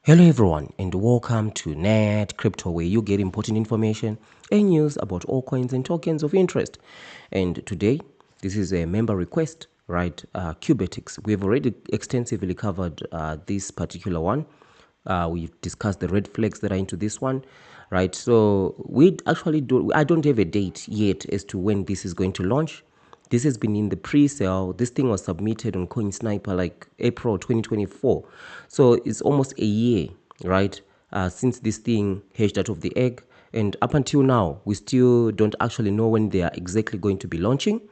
Hello everyone and welcome to NETCRYPTO, where you get important information and news about all coins and tokens of interest. And today, this is a member request, right? Qubetics. We've already extensively covered this particular one. We've discussed the red flags that are into this one, right? So I don't have a date yet as to when this is going to launch. This has been in the pre-sale. This thing was submitted on CoinSniper like April 2024. So it's almost a year, right, since this thing hatched out of the egg. And up until now, we still don't actually know when they are exactly going to be launching,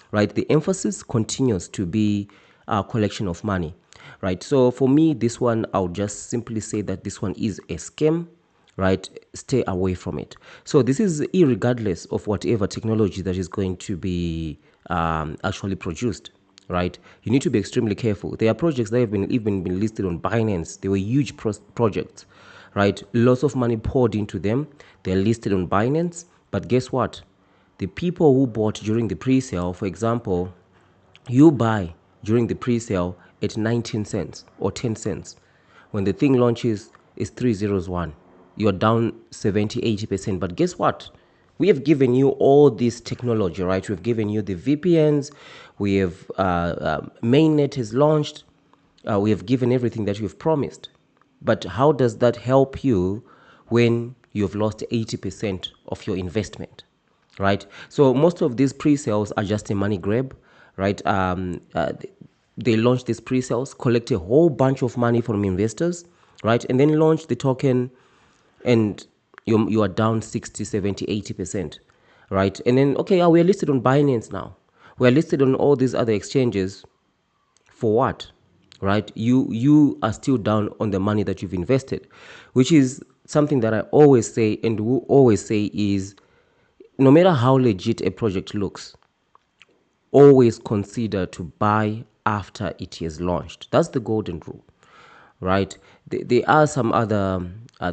right? The emphasis continues to be a collection of money, right? So for me, this one, I'll just simply say that this one is a scam, right? Stay away from it. So this is irregardless of whatever technology that is going to be actually produced, right? You need to be extremely careful. There are projects that have even been listed on Binance. They were huge projects, right? Lots of money poured into them. They're listed on Binance, but guess what? The people who bought during the pre-sale, for example, you buy during the pre-sale at 19 cents or 10 cents. When the thing launches, it's 301. You're down 70, 80%. But guess what? We have given you all this technology, right? We've given you the VPNs. We have mainnet has launched. We have given everything that you've promised. But how does that help you when you've lost 80% of your investment, right? So most of these pre-sales are just a money grab, right? They launch these pre-sales, collect a whole bunch of money from investors, right? And then launch the token, and you are down 60, 70, 80%, right? And then, okay, we're listed on Binance now. We're listed on all these other exchanges. For what? Right? You are still down on the money that you've invested, which is something that I always say and will always say is, no matter how legit a project looks, always consider to buy after it is launched. That's the golden rule, right? There are some other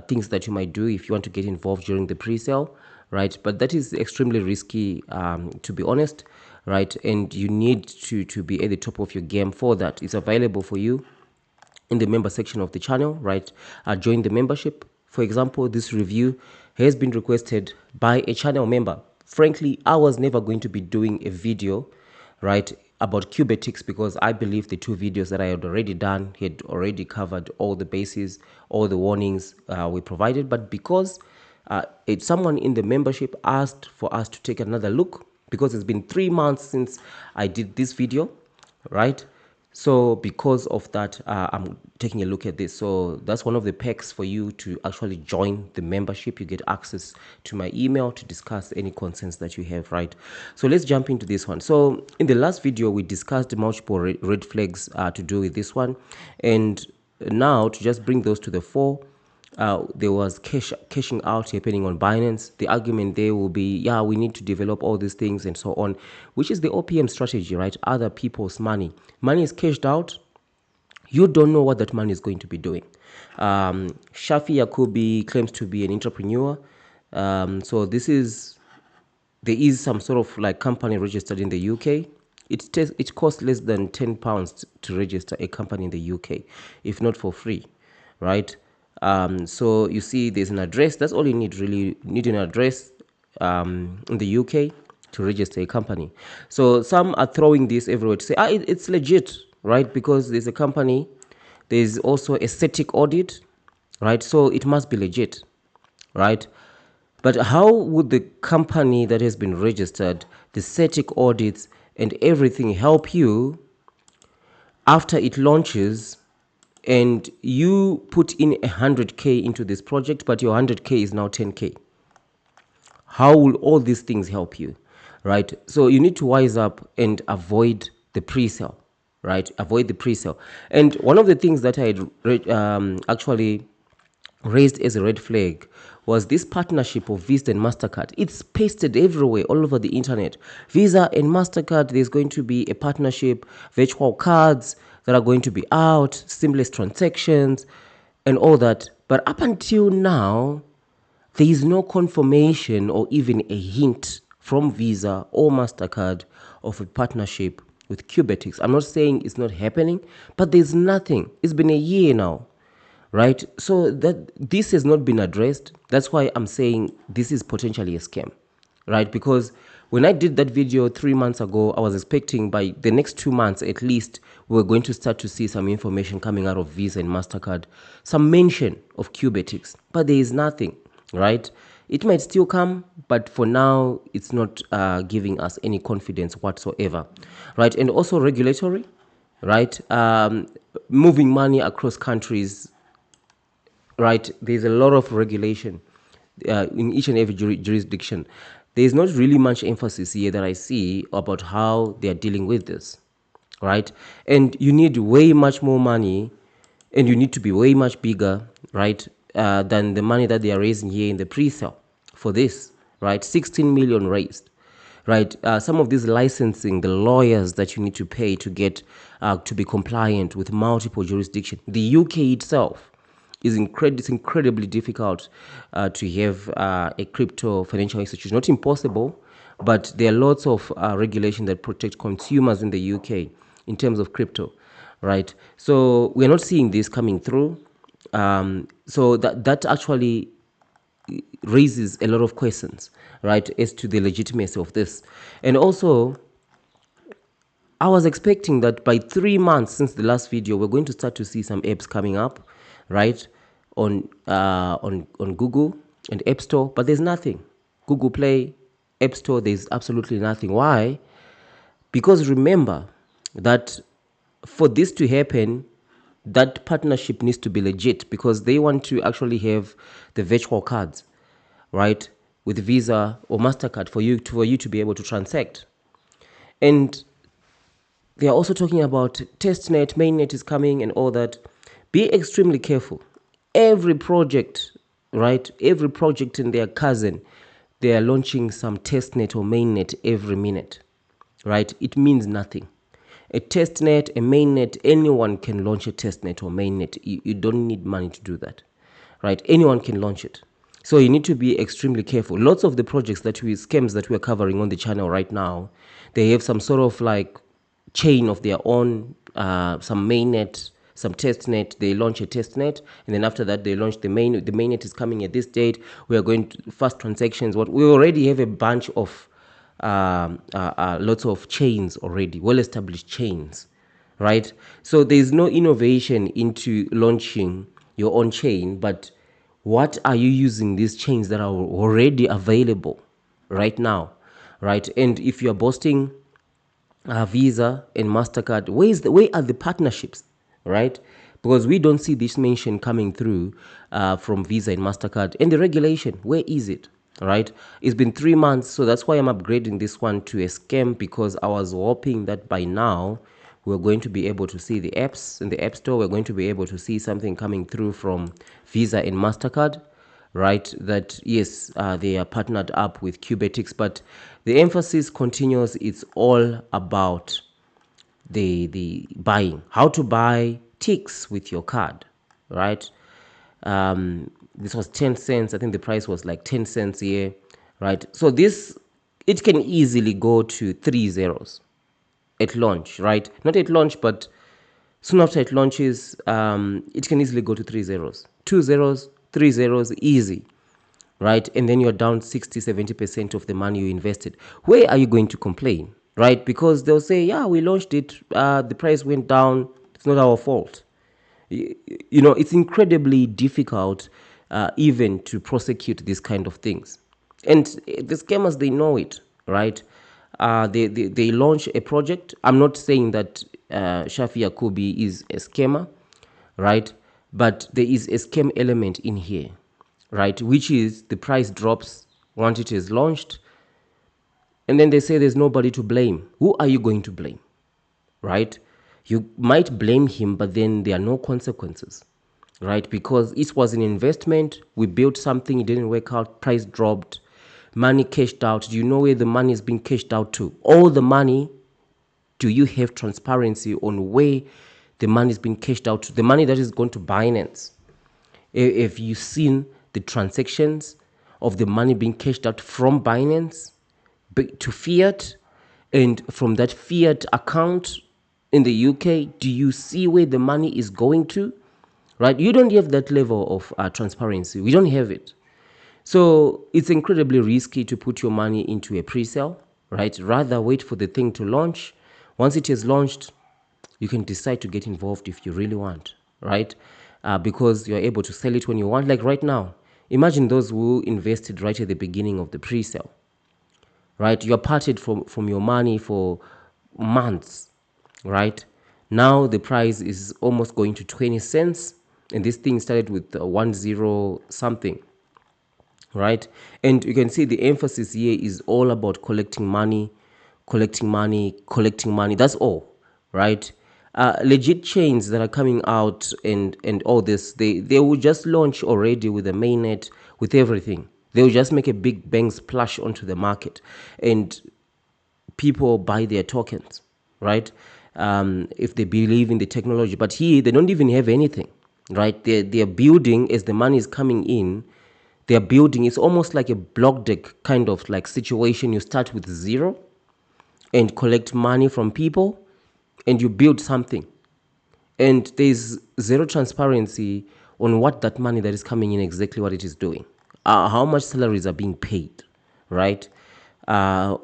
things that you might do if you want to get involved during the pre-sale, right? But that is extremely risky, to be honest, right? And you need to be at the top of your game for that. It's available for you in the member section of the channel, right? Join the membership. For example, this review has been requested by a channel member. Frankly, I was never going to be doing a video, right, about Qubetics, because I believe the two videos that I had already done had already covered all the bases, all the warnings we provided. But because someone in the membership asked for us to take another look, because it's been 3 months since I did this video, right? So because of that, I'm taking a look at this. So that's one of the perks for you to actually join the membership. You get access to my email to discuss any concerns that you have, right? So let's jump into this one. So in the last video, we discussed multiple red flags to do with this one. And now to just bring those to the fore, there was cashing out happening on Binance. The argument there will be, yeah, we need to develop all these things and so on, which is the OPM strategy, right? Other people's money. Money is cashed out. You don't know what that money is going to be doing. Shafi Yakubi claims to be an entrepreneur. So there is some sort of like company registered in the UK. It costs less than £10 to register a company in the UK, if not for free, right? So you see there's an address. That's all you need, really. You need an address in the UK to register a company. So some are throwing this everywhere to say, it's legit, right? Because there's a company, there's also a static audit, right? So it must be legit, right? But how would the company that has been registered, the static audits and everything help you after it launches and you put in 100K into this project, but your 100K is now 10K? How will all these things help you, right? So you need to wise up and avoid the pre-sale, right? Avoid the pre-sale. And one of the things that I had actually raised as a red flag was this partnership of Visa and MasterCard. It's pasted everywhere, all over the internet. Visa and MasterCard, there's going to be a partnership, virtual cards that are going to be out, seamless transactions, and all that. But up until now, there is no confirmation or even a hint from Visa or MasterCard of a partnership with Qubetics. I'm not saying it's not happening, but there's nothing. It's been a year now, right? So that this has not been addressed. That's why I'm saying this is potentially a scam, right? Because when I did that video 3 months ago, I was expecting by the next 2 months at least, we're going to start to see some information coming out of Visa and MasterCard, some mention of Qubetics, but there is nothing, right? It might still come, but for now, it's not giving us any confidence whatsoever, right? And also regulatory, right? Moving money across countries, right? There's a lot of regulation in each and every jurisdiction. There's not really much emphasis here that I see about how they're dealing with this, right? And you need way much more money, and you need to be way much bigger, right, than the money that they are raising here in the pre-sale for this, right? 16 million raised, right? Some of these licensing, the lawyers that you need to pay to get to be compliant with multiple jurisdictions. The UK itself is it's incredibly difficult to have a crypto financial institution. Not impossible, but there are lots of regulation that protect consumers in the UK in terms of crypto, right? So we're not seeing this coming through. So that actually raises a lot of questions, right, as to the legitimacy of this. And also, I was expecting that by 3 months since the last video, we're going to start to see some apps coming up, right, on Google and App Store, but there's nothing. Google Play, App Store, there's absolutely nothing. Why? Because remember that for this to happen, that partnership needs to be legit, because they want to actually have the virtual cards, right, with Visa or MasterCard for you to be able to transact. And they are also talking about testnet, mainnet is coming and all that. Be extremely careful. Every project, right, every project and their cousin, they are launching some testnet or mainnet every minute, right? It means nothing. A testnet, a mainnet, anyone can launch a testnet or mainnet. You don't need money to do that, right? Anyone can launch it. So you need to be extremely careful. Lots of the projects scams that we're covering on the channel right now, they have some sort of like chain of their own, some mainnet, some testnet. They launch a testnet, and then after that they launch the main. The mainnet is coming at this date. We are going to fast transactions. What we already have a bunch of lots of chains already, well-established chains, right? So there's no innovation into launching your own chain, but what are you using these chains that are already available right now, right? And if you're boasting Visa and MasterCard, where are the partnerships, right? Because we don't see this mention coming through from Visa and MasterCard. And the regulation, where is it, right? It's been 3 months, so that's why I'm upgrading this one to a scam, because I was hoping that by now we're going to be able to see the apps in the App Store. We're going to be able to see something coming through from Visa and MasterCard, right? That yes, they are partnered up with Qubetics, but the emphasis continues. It's all about the buying, how to buy ticks with your card, right? This was 10 cents. I think the price was like 10 cents here, right? So this, it can easily go to 3 zeros at launch, right? Not at launch, but soon after it launches, it can easily go to 3 zeros, 2 zeros, 3 zeros, easy, right? And then you're down 60-70% of the money you invested. Where are you going to complain, right? Because they'll say, yeah, we launched it, the price went down, it's not our fault. You know, it's incredibly difficult even to prosecute these kind of things. And the scammers, they know it, right? They launch a project. I'm not saying that Shafi Yakubi is a scammer, right? But there is a scam element in here, right? Which is the price drops once it is launched, and then they say there's nobody to blame. Who are you going to blame, right? You might blame him, but then there are no consequences, right? Because it was an investment. We built something, it didn't work out, price dropped, money cashed out. Do you know where the money is being cashed out to? All the money, do you have transparency on where the money is being cashed out to? The money that is going to Binance. Have you seen the transactions of the money being cashed out from Binance to fiat, and from that fiat account in the UK, do you see where the money is going to, right? You don't have that level of transparency. We don't have it. So it's incredibly risky to put your money into a pre-sale, right? Rather wait for the thing to launch. Once it is launched, you can decide to get involved if you really want, right? Because you're able to sell it when you want. Like right now, imagine those who invested right at the beginning of the pre-sale, right? You're parted from your money for months, right? Now the price is almost going to 20 cents, and this thing started with 10 something, right? And you can see the emphasis here is all about collecting money, collecting money, collecting money. That's all, right? Legit chains that are coming out and all this, they will just launch already with the mainnet, with everything. They will just make a big bang splash onto the market, and people buy their tokens, right? If they believe in the technology. But here, they don't even have anything, right? They're building as the money is coming in. They're building. It's almost like a block deck kind of like situation. You start with zero and collect money from people, and you build something. And there's zero transparency on what that money that is coming in, exactly what it is doing, how much salaries are being paid, right? Uh,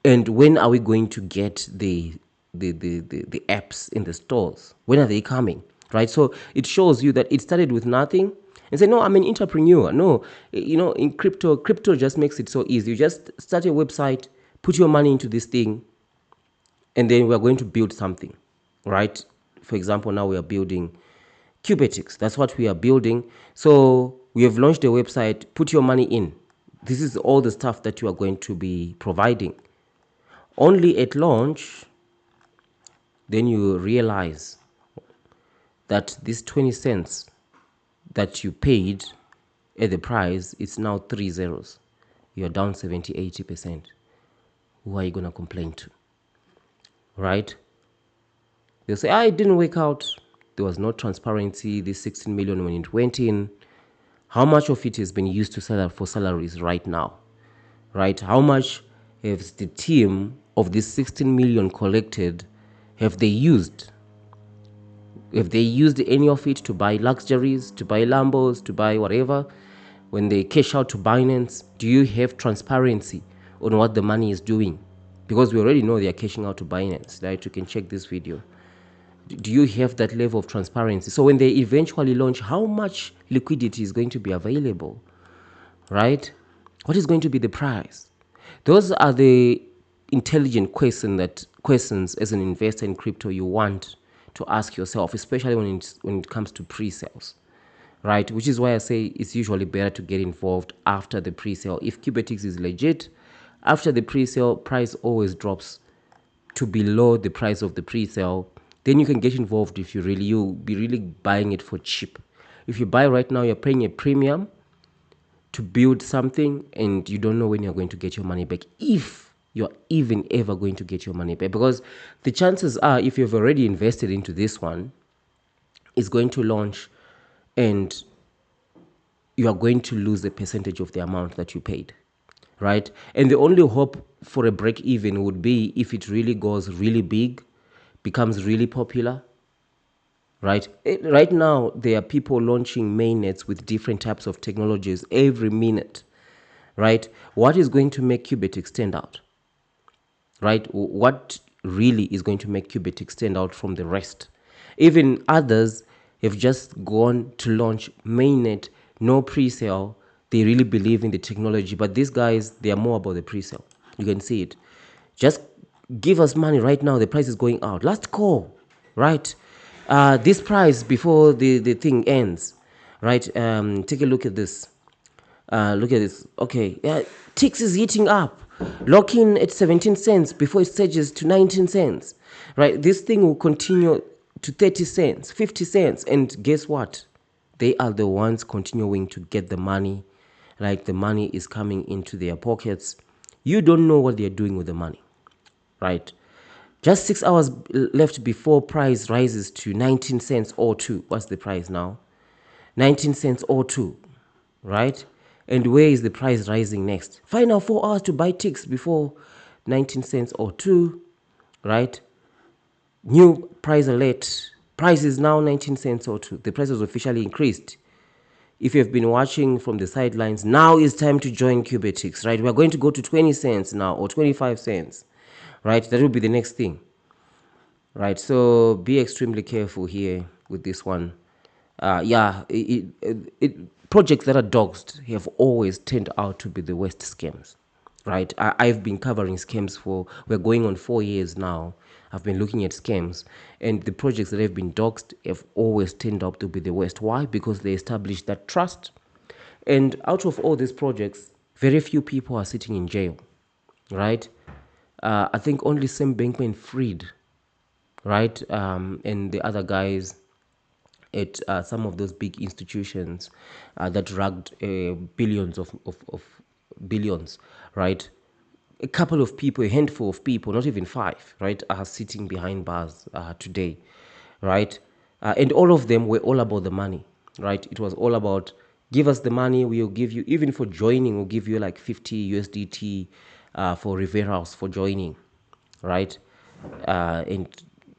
and when are we going to get the apps in the stores? When are they coming, right? So it shows you that it started with nothing and say, no, I'm an entrepreneur. No, in crypto just makes it so easy. You just start a website, put your money into this thing, and then we're going to build something, right? For example, now we are building Qubetics. That's what we are building. So we have launched a website, put your money in. This is all the stuff that you are going to be providing. Only at launch, then you realize that this 20 cents that you paid at the price, it's now 3 zeros. You're down 70, 80%. Who are you going to complain to? Right? They'll say, it didn't work out. There was no transparency. This 16 million when it went in, how much of it has been used to sell for salaries right now? Right? How much has the team of this 16 million collected, have they used? If they used any of it to buy luxuries, to buy Lambos, to buy whatever, when they cash out to Binance, do you have transparency on what the money is doing? Because we already know they are cashing out to Binance, right? You can check this video. Do you have that level of transparency? So when they eventually launch, how much liquidity is going to be available, right? What is going to be the price? Those are the intelligent questions as an investor in crypto you want to ask yourself, especially when it comes to pre-sales, right? Which is why I say it's usually better to get involved after the pre-sale. If Qubetics is legit, after the pre-sale, price always drops to below the price of the pre-sale. Then you can get involved if you'll be really buying it for cheap. If you buy right now, you're paying a premium to build something, and you don't know when you're going to get your money back, if you're even ever going to get your money back. Because the chances are, if you've already invested into this one, it's going to launch and you are going to lose a percentage of the amount that you paid, right? And the only hope for a break even would be if it really goes really big, becomes really popular, right? Right now, there are people launching mainnets with different types of technologies every minute, right? What is going to make Qubetics stand out, right? What really is going to make Qubetics stand out from the rest? Even others have just gone to launch mainnet, no pre-sale. They really believe in the technology, but these guys, they are more about the pre-sale. You can see it. Just give us money right now. The price is going out. Last call, right? This price before the thing ends, right? Take a look at this. Look at this. Okay, TIX is heating up. Lock in at 17 cents before it surges to 19 cents, right? This thing will continue to 30 cents, 50 cents. And guess what? They are the ones continuing to get the money. Like the money is coming into their pockets. You don't know what they're doing with the money, right? Just 6 hours left before price rises to 19 cents or 2. What's the price now? 19 cents or 2, right? And where is the price rising next? Final 4 hours to buy ticks before 19 cents or 2, right? New price alert, price is now 19 cents or 2. The price was officially increased. If you've been watching from the sidelines, now is time to join Qubetics, right? We're going to go to 20 cents now, or 25 cents, right? That will be the next thing, right? So be extremely careful here with this one. Projects that are doxed have always turned out to be the worst scams, right? I've been covering scams we're going on 4 years now. I've been looking at scams, and the projects that have been doxed have always turned out to be the worst. Why? Because they established that trust. And out of all these projects, very few people are sitting in jail, right? I think only Sam Bankman-Fried, right? And the other guys at some of those big institutions that rugged billions of billions, right? A couple of people, a handful of people, not even five, right, are sitting behind bars today, right? And all of them were all about the money, right? It was all about give us the money, we'll give you, even for joining, we'll give you like 50 USDT for referrals for joining, right? And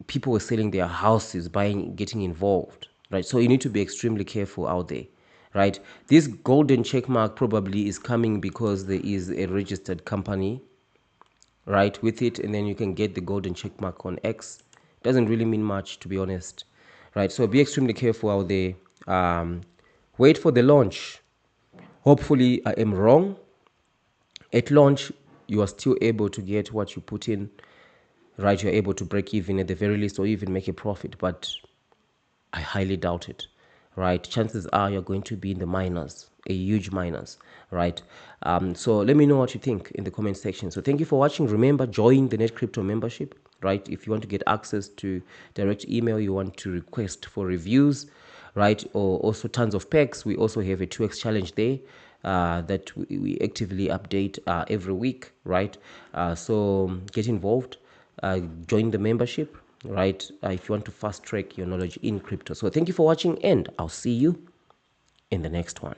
people were selling their houses, buying, getting involved, right? So you need to be extremely careful out there, right? This golden check mark probably is coming because there is a registered company, right, with it, and then you can get the golden check mark on X. Doesn't really mean much, to be honest, right? So be extremely careful out there. Wait for the launch. Hopefully, I am wrong. At launch, you are still able to get what you put in, right? You're able to break even at the very least, or even make a profit, but I highly doubt it, right? Chances are you're going to be in the minus, a huge minus, right? So let me know what you think in the comment section. So thank you for watching. Remember, join the NetCrypto membership, right? If you want to get access to direct email, you want to request for reviews, right? Or also tons of packs. We also have a 2x challenge there that we actively update every week, right? So get involved, join the membership, right? If you want to fast track your knowledge in crypto. So thank you for watching, and I'll see you in the next one.